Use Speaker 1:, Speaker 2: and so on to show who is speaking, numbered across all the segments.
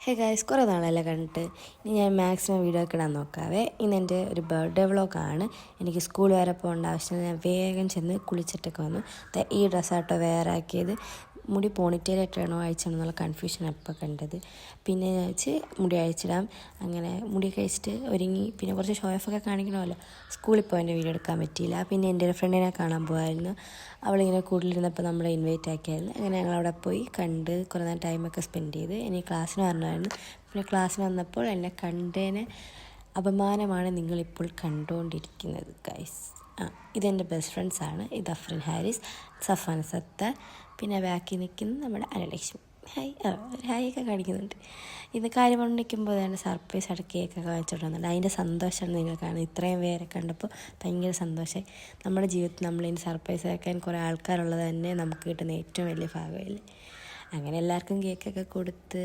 Speaker 1: Hey guys, കുറേ നാളല്ലേ കണ്ടിട്ട്. ഇനി ഞാൻ മാക്സിമം വീഡിയോ ഒക്കെ ഇടാൻ നോക്കാവേ. ഇന്ന് എൻ്റെ ഒരു ബർത്ത്ഡേ വ്ളോഗാണ്. എനിക്ക് സ്കൂൾ വരെ പോകേണ്ട ആവശ്യമില്ല. ഞാൻ വേഗം ചെന്ന് കുളിച്ചിട്ടൊക്കെ വന്നു. ഈ ഡ്രസ്സാട്ടോ വെയർ ആക്കിയത്. മുടി പോണിറ്റെയിലായിട്ടാണോ അയച്ചാണോ എന്നുള്ള കൺഫ്യൂഷൻ അപ്പോൾ കണ്ടത്. പിന്നെ ഞാൻ വെച്ച് മുടി അയച്ചിടാം. അങ്ങനെ മുടി കഴിച്ചിട്ട് ഒരുങ്ങി. പിന്നെ കുറച്ച് ഷോ ഓഫൊക്കെ കാണിക്കണമല്ലോ. സ്കൂളിൽ പോയി എൻ്റെ വീഡിയോ എടുക്കാൻ പറ്റിയില്ല. പിന്നെ എൻ്റെ ഒരു ഫ്രണ്ടിനെ കാണാൻ പോകായിരുന്നു. അവളിങ്ങനെ കൂടുതലിരുന്നപ്പോൾ നമ്മളെ ഇൻവൈറ്റ് ആക്കിയായിരുന്നു. അങ്ങനെ ഞങ്ങൾ അവിടെ പോയി കണ്ട് കുറേ നേരം ടൈമൊക്കെ സ്പെൻഡ് ചെയ്ത് ഇനി ക്ലാസ്സിന് വരണമായിരുന്നു. പിന്നെ ക്ലാസ്സിന് വന്നപ്പോൾ എന്നെ കണ്ടതിന് അപമാനമാണ് നിങ്ങളിപ്പോൾ കണ്ടുകൊണ്ടിരിക്കുന്നത് ഗൈസ്. ഇതെൻ്റെ ബെസ്റ്റ് ഫ്രണ്ട്സാണ്. ഇത് അഫ്രിൻ ഹാരിസ്, സഫാൻ സത്ത, പിന്നെ ബാക്കി നിൽക്കുന്നത് നമ്മുടെ അനലക്ഷ്മി. ഹായ് ഒക്കെ കാണിക്കുന്നുണ്ട്. ഇത് കാര്യം കൊണ്ട് നിൽക്കുമ്പോൾ തന്നെ സർപ്രൈസ് ആയിട്ട് കേക്കൊക്കെ വാങ്ങിച്ചോണ്ട് വന്നിട്ടുണ്ട്. അതിൻ്റെ സന്തോഷമാണ് നിങ്ങൾ കാണുന്നത്. ഇത്രയും പേരെ കണ്ടപ്പോൾ ഭയങ്കര സന്തോഷമായി. നമ്മുടെ ജീവിതത്തിൽ നമ്മളിനി സർപ്രൈസ് ആക്കാൻ കുറേ ആൾക്കാരുള്ളത് തന്നെ നമുക്ക് കിട്ടുന്ന ഏറ്റവും വലിയ ഭാഗമല്ലേ. അങ്ങനെ എല്ലാവർക്കും കേക്കൊക്കെ കൊടുത്ത്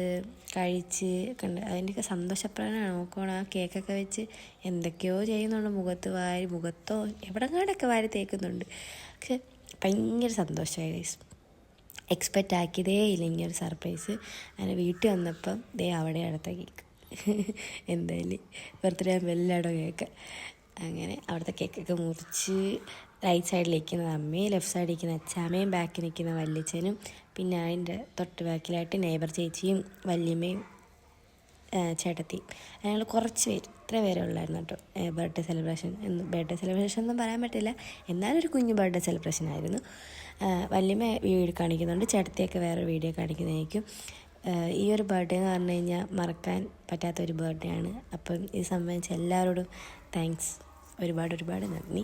Speaker 1: കഴിച്ച് കണ്ട് അതിൻ്റെയൊക്കെ സന്തോഷപ്രകടനമാണ്. നോക്കണം, ആ കേക്കൊക്കെ വെച്ച് എന്തൊക്കെയോ ചെയ്യുന്നുണ്ട്. മുഖത്തോ എവിടെങ്ങാണ്ടൊക്കെ വാരി തേക്കുന്നുണ്ട്. പക്ഷെ ഭയങ്കര സന്തോഷമായി ഗൈസ്. എക്സ്പെക്റ്റ് ആക്കിയതേ ഇല്ല ഇങ്ങനൊരു സർപ്രൈസ്. അങ്ങനെ വീട്ടിൽ വന്നപ്പം അവിടെ അടുത്ത കേക്ക്. എന്തായാലും ബർത്ത്ഡേ ആകുമ്പോൾ എല്ലായിടവും കേക്ക്. അങ്ങനെ അവിടുത്തെ കേക്കൊക്കെ മുറിച്ച് റൈറ്റ് സൈഡിൽ നിൽക്കുന്നത് അമ്മയും, ലെഫ്റ്റ് സൈഡിൽ നിൽക്കുന്ന അച്ചാമ്മയും, ബാക്കിൽ നിൽക്കുന്ന വല്യച്ഛനും, പിന്നെ അതിൻ്റെ തൊട്ട് ബാക്കിലായിട്ട് നെയ്ബർ ചേച്ചിയും വല്യമ്മയും ചേട്ടത്തിയും. ഞങ്ങൾ കുറച്ച് പേര്, ഇത്ര പേരെ ഉള്ളായിരുന്നു കേട്ടോ. ബർത്ത്ഡേ സെലിബ്രേഷൻ ഒന്നും പറയാൻ പറ്റില്ല, എന്നാലും ഒരു കുഞ്ഞു ബർത്ത്ഡേ സെലിബ്രേഷൻ ആയിരുന്നു. വല്യമ്മ വീഡിയോ കാണിക്കുന്നുണ്ട്, ചേട്ടത്തിയൊക്കെ വേറെ വീഡിയോ കാണിക്കുന്നതായിരിക്കും. ഈ ഒരു ബർത്ത്ഡേ എന്ന് പറഞ്ഞു കഴിഞ്ഞാൽ മറക്കാൻ പറ്റാത്തൊരു ബർത്ത്ഡേ ആണ്. അപ്പം ഇത് സംബന്ധിച്ച് എല്ലാവരോടും താങ്ക്സ്, ഒരുപാട് നന്ദി.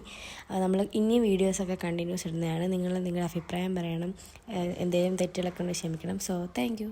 Speaker 1: നമ്മൾ ഇനിയും വീഡിയോസൊക്കെ കണ്ടിന്യൂസ് ഇടുന്നതാണ്. നിങ്ങളുടെ അഭിപ്രായം പറയണം. എന്തെങ്കിലും തെറ്റുകളൊക്കെ ഉണ്ടെങ്കിൽ ക്ഷമിക്കണം. So thank you.